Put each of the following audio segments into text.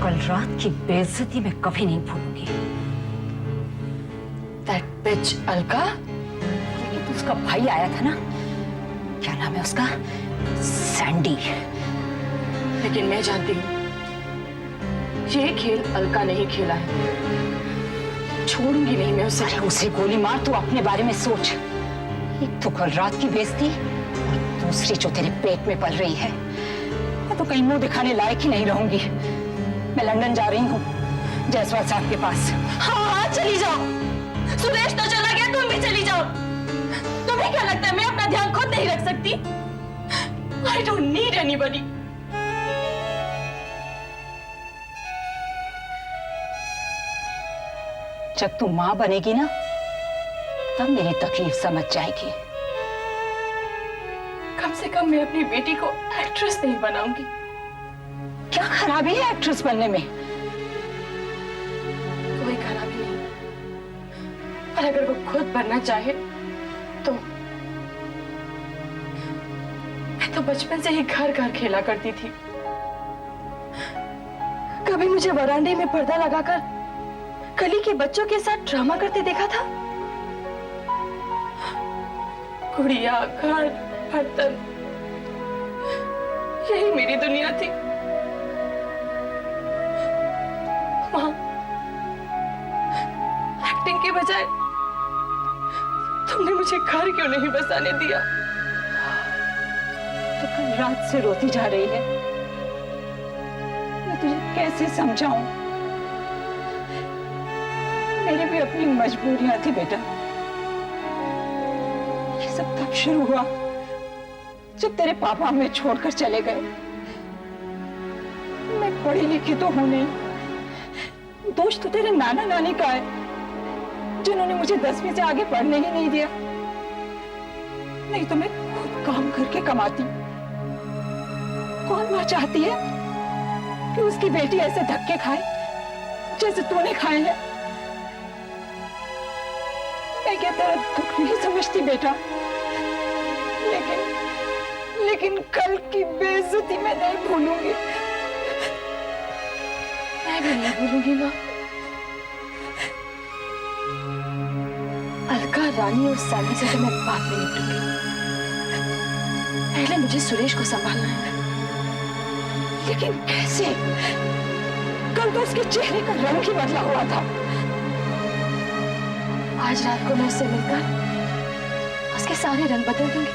कल रात की बेइज्जती मैं कभी नहीं भूलूंगी। That bitch Alka? लेकिन तो उसका भाई आया था ना, क्या नाम है उसका, सैंडी। लेकिन मैं जानती हूँ ये खेल अलका नहीं खेला है। छोड़ूंगी नहीं मैं उसे। अरे उसे गोली मार, तू अपने बारे में सोच। एक तो कल रात की बेइज्जती और दूसरी जो तेरे पेट में पल रही है। मैं तो कहीं मुंह दिखाने लायक ही नहीं रहूंगी। मैं लंदन जा रही हूँ जायसवाल साहब के पास। हाँ चली जाओ। सुरेश तो चला गया, तुम भी चली जाओ। तुम्हें क्या लगता है मैं अपना ध्यान खुद नहीं रख सकती? I don't need anybody. जब तू मां बनेगी ना, तब मेरी तकलीफ समझ जाएगी। कम से कम मैं अपनी बेटी को एक्ट्रेस नहीं बनाऊंगी। क्या खराबी है एक्ट्रेस बनने में? कोई खराबी नहीं, पर अगर वो खुद बनना चाहे तो। मैं तो बचपन से ही घर घर खेला करती थी। कभी मुझे वरांडे में पर्दा लगाकर गली के बच्चों के साथ ड्रामा करते देखा था? गुड़िया, घर, बर्तन, यही मेरी दुनिया थी। माँ, एक्टिंग के बजाय तुमने मुझे घर क्यों नहीं बसाने दिया? तो कल रात से रोती जा रही है। मैं तुझे कैसे समझाऊं? मेरी भी अपनी मजबूरियां थी बेटा। ये सब तब शुरू हुआ जब तेरे पापा हमें छोड़कर चले गए। मैं पढ़ी लिखी तो हूं नहीं, दोष तो तेरे नाना नानी का है, जिन्होंने मुझे 10वीं से आगे पढ़ने ही नहीं दिया। नहीं तो मैं खुद काम करके कमाती। कौन मां चाहती है कि उसकी बेटी ऐसे धक्के खाए जैसे तूने खाए हैं? मैं क्या तेरा दुख नहीं समझती बेटा, लेकिन कल की बेइज्जती मैं नहीं भूलूंगी। मैं भी नहीं भूलूंगी माँ। अलका, रानी और सैनी से तो मैं बाद में निपटूंगी। पहले मुझे सुरेश को संभालना है। लेकिन कैसे? कल तो उसके चेहरे का रंग ही बदला हुआ था। आज रात को मैं उससे मिलकर उसके सारे रंग बदल दूंगी।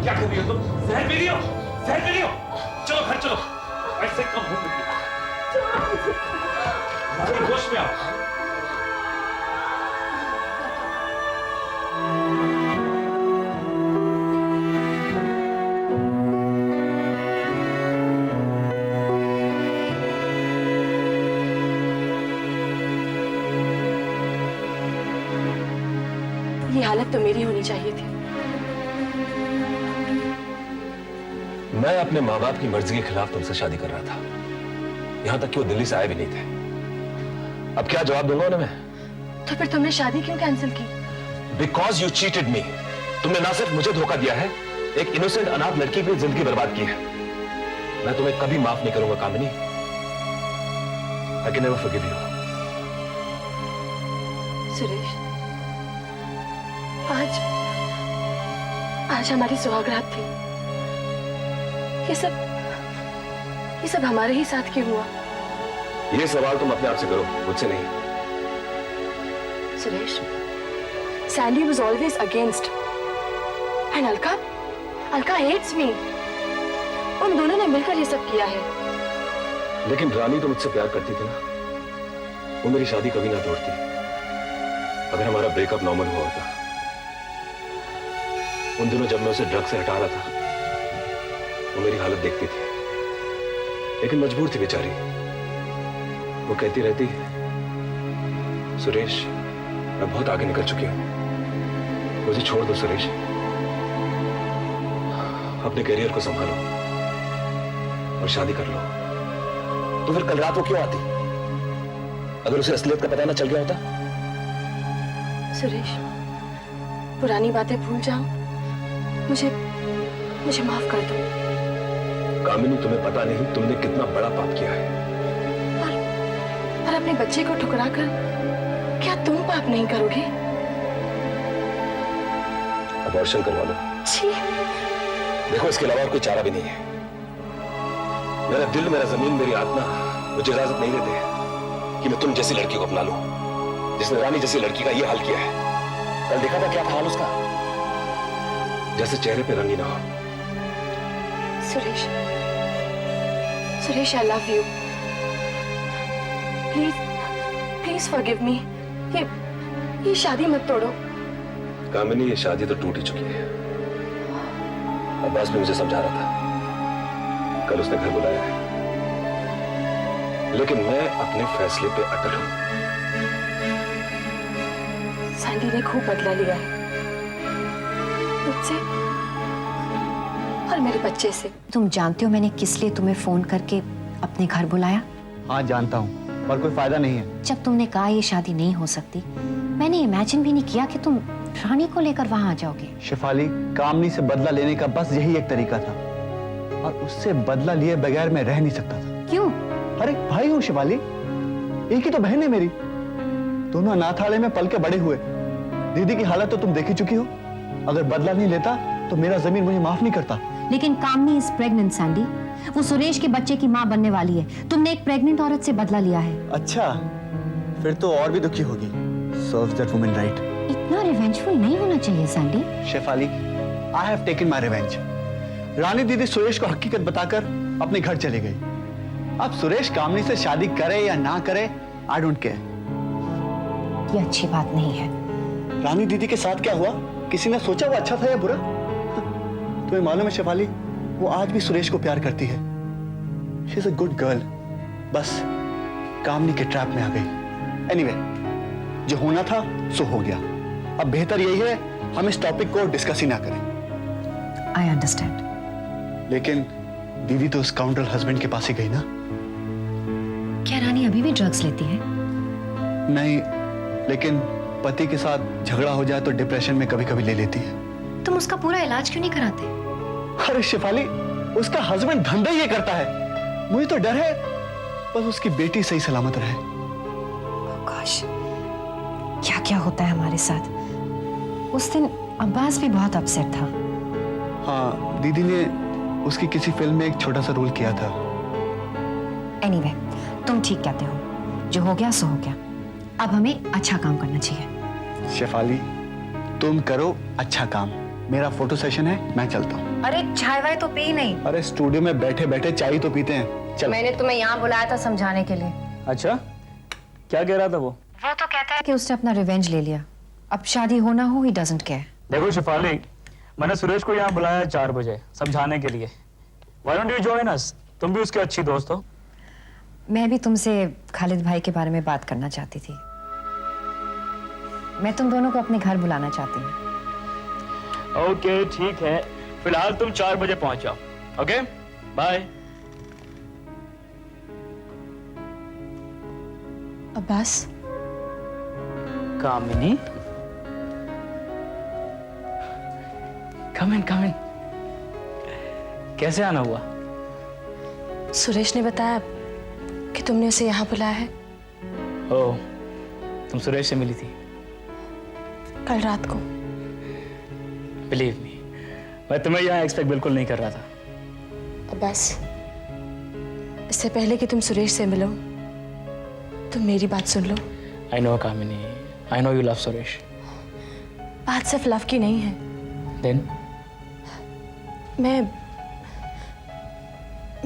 क्या कर रही हो तुम? जहर पी रही हो? जहर पी रही हो? चलो घर चलो, ऐसे कम हो गई। होश में आओ। ये हालत तो मेरी होनी चाहिए थी। मैं अपने माँ बाप की मर्जी के खिलाफ तुमसे शादी कर रहा था, यहां तक कि वो दिल्ली से आए भी नहीं थे। अब क्या जवाब दूंगा उन्हें मैं? तो फिर तुमने शादी क्यों कैंसिल की? बिकॉज यू चीटेड मी। तुमने ना सिर्फ मुझे धोखा दिया है, एक इनोसेंट अनाथ लड़की की जिंदगी बर्बाद की है। मैं तुम्हें कभी माफ नहीं करूंगा Kamini. I can never forgive you. Suresh, आज हमारी सुहागरात थी। ये सब हमारे ही साथ क्यों हुआ? ये सवाल तुम अपने आप से करो, मुझसे नहीं। Suresh, Sandy was always against, and Alka hates me. उन दोनों ने मिलकर ये सब किया है। लेकिन रानी तो मुझसे प्यार करती थी ना, वो मेरी शादी कभी ना तोड़ती। अगर हमारा ब्रेकअप नॉर्मल हुआ होता, उन दिनों जब मैं उसे ड्रग से हटा रहा था, वो मेरी हालत देखती थी, लेकिन मजबूर थी बेचारी। वो कहती रहती, सुरेश मैं बहुत आगे निकल चुकी हूं, मुझे छोड़ दो सुरेश, अपने करियर को संभालो और शादी कर लो। तो फिर कल रात वो क्यों आती? अगर उसे असलियत का पता ना चल गया होता? सुरेश, पुरानी बातें भूल जाओ, मुझे माफ कर दो। कामिनी, तुम्हें पता नहीं तुमने कितना बड़ा पाप किया है। और अपने बच्चे को ठुकरा कर क्या तुम पाप नहीं करोगे? अबॉर्शन करवा लो। छी। देखो, इसके अलावा कोई चारा भी नहीं है। मेरा दिल, मेरा जमीन, मेरी आत्मा मुझे इजाजत नहीं देते कि मैं तुम जैसी लड़की को अपना लूं, जिसने रानी जैसी लड़की का ये हाल किया है। कल देखा था क्या था हाल उसका, जैसे चेहरे पे रंग ही ना हो। Suresh, I love you. Please forgive me. ये शादी मत तोड़ो। कामिनी, ये शादी तो टूट ही चुकी है। अब्बास भी मुझे समझा रहा था, कल उसने घर बुलाया है, लेकिन मैं अपने फैसले पे अटल हूं। सैंडी ने खूब बदला लिया है मुझसे और मेरे बच्चे से। तुम जानते हो मैंने किस लिए तुम्हें फोन करके अपने घर बुलाया? हाँ जानता हूँ, पर कोई फायदा नहीं है। जब तुमने कहा ये शादी नहीं हो सकती, मैंने इमेजिन भी नहीं किया कि तुम रानी को लेकर वहां आ जाओगे। शेफाली, कामनी से बदला लेने का बस यही एक तरीका था, और उससे बदला लिए बगैर मैं रह नहीं सकता था। क्यों? अरे भाई हूँ शेफाली, एक ही तो बहन है मेरी। दोनों अनाथालय में पल के बड़े हुए। दीदी की हालत तो तुम देख ही चुकी हो। अगर बदला नहीं लेता तो मेरा जमीन मुझे माफ नहीं करता। लेकिन कामनी इज प्रेग्नेंट सैंडी, वो सुरेश के बच्चे की माँ बनने वाली है। तुमने एक प्रेग्नेंट औरत से बदला लिया है। अच्छा, फिर तो और भी दुखी होगी। Serves that woman right. इतना रिवेंजफुल नहीं होना चाहिए Sandy. Shefali, I have taken my revenge. Rani दीदी सुरेश को हकीकत बताकर अपने घर चली गई। अब सुरेश कामनी से शादी करे या ना करे, I don't care. ये अच्छी बात नहीं है। रानी दीदी के साथ क्या हुआ, किसी ने सोचा वो अच्छा था या बुरा? तुम्हें मालूम है शेफाली, वो आज भी सुरेश को प्यार करती है। She is a good girl. बस कामनी के ट्रैप में आ गई। Anyway, जो होना था सो हो गया। अब बेहतर यही है हम इस टॉपिक को डिस्कस ही ना करें। I understand. लेकिन दीदी तो उस काउंटर हस्बैंड के पास ही गई ना? क्या रानी अभी भी ड्रग्स लेती है? नहीं, लेकिन पति के साथ झगड़ा हो जाए तो डिप्रेशन में कभी कभी ले लेती है। तुम उसका पूरा इलाज क्यों नहीं कराते? अरे शेफाली, उसका हस्बैंड धंधा ये करता है। मुझे तो डर है बस उसकी बेटी सही सलामत रहे। गोश, क्या क्या होता है हमारे साथ। उस दिन अब्बास भी बहुत अपसेट था। हाँ, दीदी ने उसकी किसी फिल्म में एक छोटा सा रोल किया था। एनीवे, तुम ठीक कहते हो, जो हो गया सो हो गया। अब हमें अच्छा काम करना चाहिए। शेफाली, तुम करो अच्छा काम। मेरा फोटो सेशन है, मैं चलता हूँ। अरे चाय वाय तो पी नहीं। अरे स्टूडियो में बैठे बैठे चाय तो पीते हैं। चल। मैंने तुम्हें यहाँ बुलाया था समझाने के लिए। अच्छा, क्या कह रहा था वो? वो तो कहता है कि उसने अपना रिवेंज ले लिया। अब शादी हो ना हो, ही डजंट केयर। देखो शेफाली, मैंने सुरेश को यहाँ बुलाया 4 बजे समझाने के लिए। Why don't you join us? तुम भी उसकी अच्छी दोस्त हो। मैं भी तुमसे खालिद भाई के बारे में बात करना चाहती थी। मैं तुम दोनों को अपने घर बुलाना चाहती हूँ। ओके, ठीक है, फिलहाल तुम 4 बजे पहुंच जाओ। Okay, bye. Abbas, Kamini, come in. कैसे आना हुआ? सुरेश ने बताया कि तुमने उसे यहाँ बुलाया है। ओह, तुम सुरेश से मिली थी? कल रात को। बिलीव मी, मैं तुम्हें यहाँ एक्सपेक्ट बिल्कुल नहीं कर रहा था। अब बस, इससे पहले कि तुम सुरेश से मिलो, तुम मेरी बात सुन लो। I know Kamini, I know you love Suresh. बात सिर्फ लव की नहीं है। देन मैं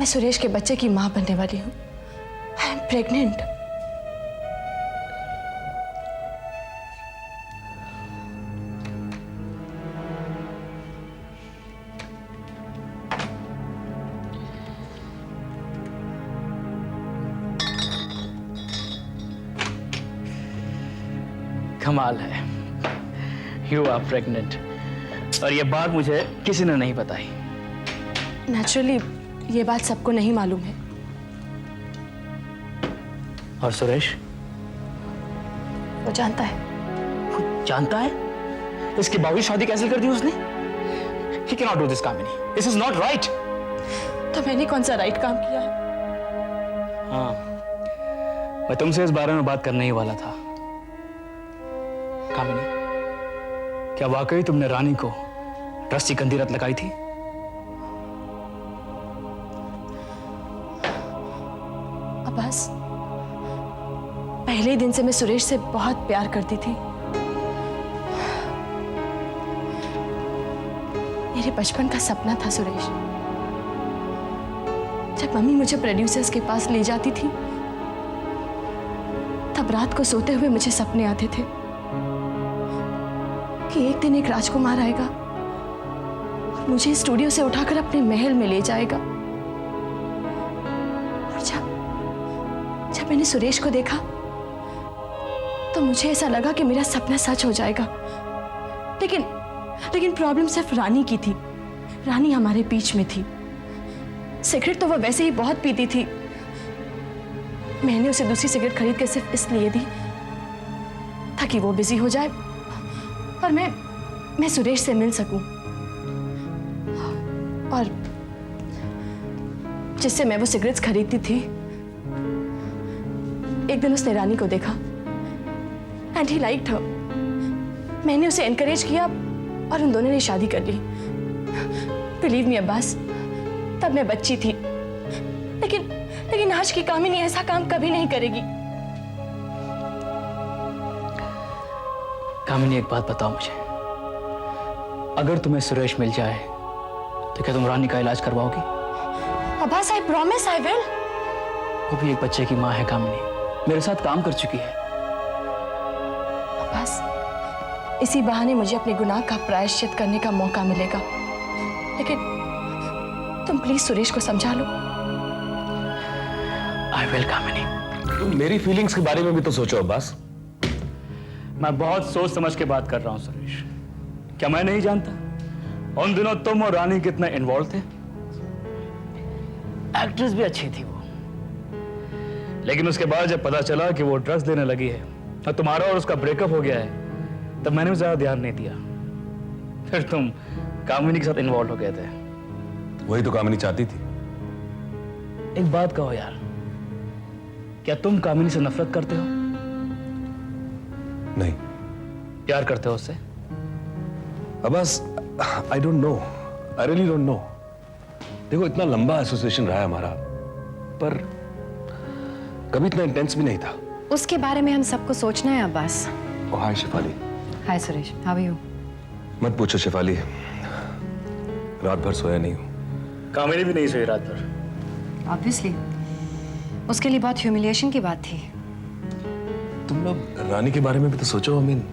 सुरेश के बच्चे की मां बनने वाली हूँ। I am pregnant. कमाल है, यू आर प्रेग्नेंट, और ये बात मुझे किसी ने नहीं बताई। नेचुरली ये बात सबको नहीं मालूम है। और सुरेश? वो जानता है। वो जानता है? इसके बावजूद शादी कैंसिल कर दी उसने? He cannot do this, Kamini. This is not right। तो मैंने कौन सा राइट काम किया है? हाँ, मैं तुमसे इस बारे में बात करने ही वाला था। कामिनी, क्या वाकई तुमने रानी को रस्सी गंदी रत लगाई थी? अब्बास, पहले ही दिन से मैं सुरेश से बहुत प्यार करती थी। मेरे बचपन का सपना था सुरेश। जब मम्मी मुझे प्रोड्यूसर्स के पास ले जाती थी, तब रात को सोते हुए मुझे सपने आते थे कि एक दिन एक राजकुमार आएगा और मुझे स्टूडियो से उठाकर अपने महल में ले जाएगा। और जब मैंने सुरेश को देखा तो मुझे ऐसा लगा कि मेरा सपना सच हो जाएगा। लेकिन प्रॉब्लम सिर्फ रानी की थी। रानी हमारे बीच में थी। सिगरेट तो वो वैसे ही बहुत पीती थी। मैंने उसे दूसरी सिगरेट खरीद के सिर्फ इसलिए दी ताकि वो बिजी हो जाए और मैं सुरेश से मिल सकूं। और जिससे मैं वो सिगरेट्स खरीदती थी, एक दिन उसने रानी को देखा एंड ही लाइक्ड हर। मैंने उसे एनकरेज किया और उन दोनों ने शादी कर ली। बिलीव मी अब्बास, तब मैं बच्ची थी, लेकिन आज की कामिनी ऐसा काम कभी नहीं करेगी। कामिनी, एक बात बताओ मुझे, अगर तुम्हें सुरेश मिल जाए तो क्या तुम रानी का इलाज करवाओगी? Abbas, I promise I will. वो भी एक बच्चे की माँ है कामिनी, मेरे साथ काम कर चुकी है। अब्बास, इसी बहाने मुझे अपने गुनाह का प्रायश्चित करने का मौका मिलेगा। लेकिन तुम प्लीज सुरेश को समझा लो। आई विल कामिनी। तुम मेरी फीलिंग्स के बारे में भी तो सोचो अब्बास। मैं बहुत सोच समझ के बात कर रहा हूं सुरेश। क्या मैं नहीं जानता उन दिनों तुम और रानी कितना इन्वॉल्व थे? एक्ट्रेस भी अच्छी थी वो, लेकिन उसके बाद जब पता चला कि वो ड्रग्स लेने लगी है और तुम्हारा और उसका ब्रेकअप हो गया है, तब मैंने भी ज्यादा ध्यान नहीं दिया। फिर तुम कामिनी के साथ इन्वॉल्व हो गए थे। वही तो कामिनी चाहती थी। एक बात कहो यार, क्या तुम कामिनी से नफरत करते हो? नहीं। प्यार करते हो उससे? Abbas, I don't know, I really don't know. देखो, इतना लंबा एसोसिएशन रहा है हमारा, पर कभी इतना इंटेंस भी नहीं था। उसके बारे में हम सबको सोचना है अब्बास। हाय शिफाली। हाय सुरेश, हाउ आर यू? मत पूछो शिफाली, रात भर सोया नहीं हूं। कामिनी भी नहीं सोई रात भर। ऑब्वियसली उसके लिए बहुत ह्यूमिलिएशन की बात थी। तुम लोग रानी के बारे में भी तो सोचो। I mean,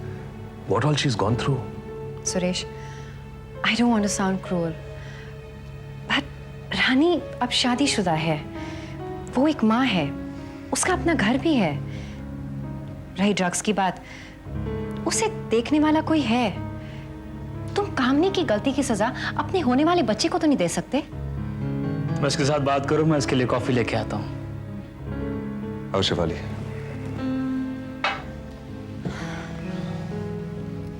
what all she is gone through. Suresh, I don't want to sound cruel, but Rani अब शादीशुदा है, वो एक माँ है, उसका अपना घर भी है। रही ड्रग्स की बात, उसे देखने वाला कोई है। तुम कामनी की गलती की सजा अपने होने वाले बच्चे को तो नहीं दे सकते। मैं उसके साथ बात करूं, मैं इसके लिए कॉफी लेके आता हूं। आओ शिफाली।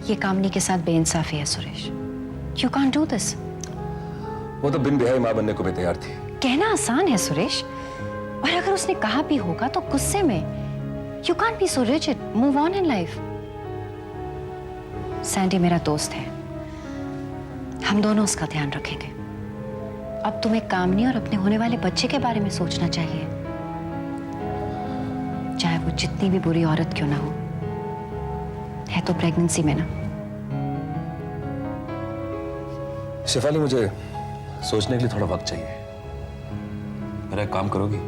ये कामनी के साथ बेइंसाफी है Suresh. You can't do this. वो तो बिन ब्याही मां बनने को भी तैयार थी। कहना आसान है सुरेश, और अगर उसने कहा भी होगा तो गुस्से में। You can't be so rigid, move on in life. Sandy मेरा दोस्त है, हम दोनों उसका ध्यान रखेंगे। अब तुम्हें कामनी और अपने होने वाले बच्चे के बारे में सोचना चाहिए, चाहे वो जितनी भी बुरी औरत क्यों ना हो, है तो प्रेगनेंसी में ना। शेफाली, मुझे सोचने के लिए थोड़ा वक्त चाहिए। मेरा एक काम करोगी?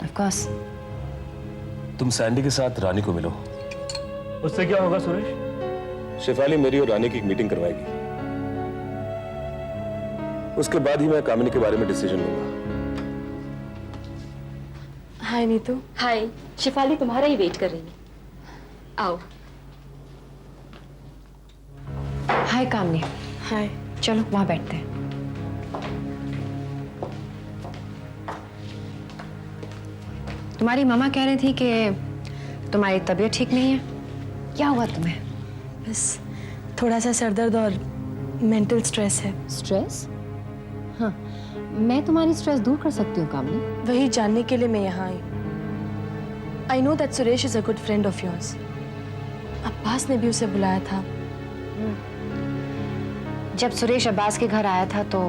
Of course. तुम सैंडी के साथ रानी को मिलो। उससे क्या होगा सुरेश? शेफाली मेरी और रानी की एक मीटिंग करवाएगी। उसके बाद ही मैं कामिनी के बारे में डिसीजन लूंगा। हाय नीतू। हाय, शिफाली तुम्हारा ही वेट कर रही है। आओ। हाय कामनी। हाय। चलो वहां बैठते हैं। तुम्हारी मामा कह रही थी कि तुम्हारी तबीयत ठीक नहीं है, क्या हुआ तुम्हें? बस थोड़ा सा सरदर्द और मेंटल स्ट्रेस है। स्ट्रेस? हाँ, मैं तुम्हारी स्ट्रेस दूर कर सकती हूँ कामनी। वही जानने के लिए मैं यहाँ आई। I know that Suresh is a good friend of yours. Abbas ने भी उसे बुलाया था। जब सुरेश अब्बास के घर आया था तो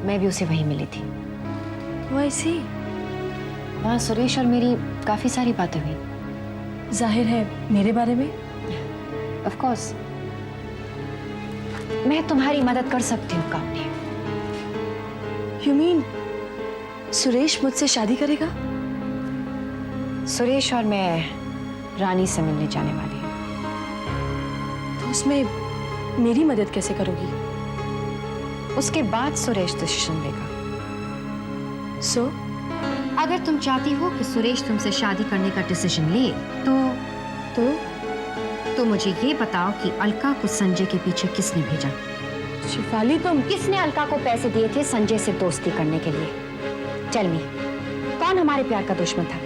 मैं भी उसे वहीं मिली थी। वैसी वहाँ सुरेश और मेरी काफी सारी बातें हुई। जाहिर है मेरे बारे में। ऑफ कोर्स, मैं तुम्हारी मदद कर सकती हूँ कामनी। यू मीन सुरेश मुझसे शादी करेगा? सुरेश और मैं रानी से मिलने जाने वाली हैं। तो उसमें मेरी मदद कैसे करोगी? उसके बाद सुरेश डिसीजन लेगा। सो अगर तुम चाहती हो कि सुरेश तुमसे शादी करने का डिसीजन ले तो मुझे ये बताओ कि अलका को संजय के पीछे किसने भेजा? शिफाली, तुम किसने अलका को पैसे दिए थे संजय से दोस्ती करने के लिए? टेल मी, कौन हमारे प्यार का दुश्मन था?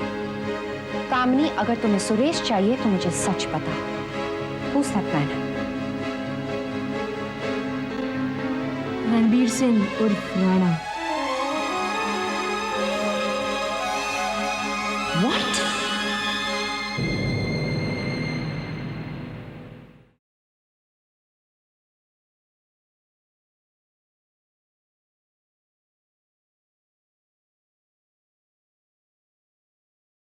कामनी, अगर तुम्हें सुरेश चाहिए तो मुझे सच बता। Who's that man? Ranbir Singh उर्फ राणा।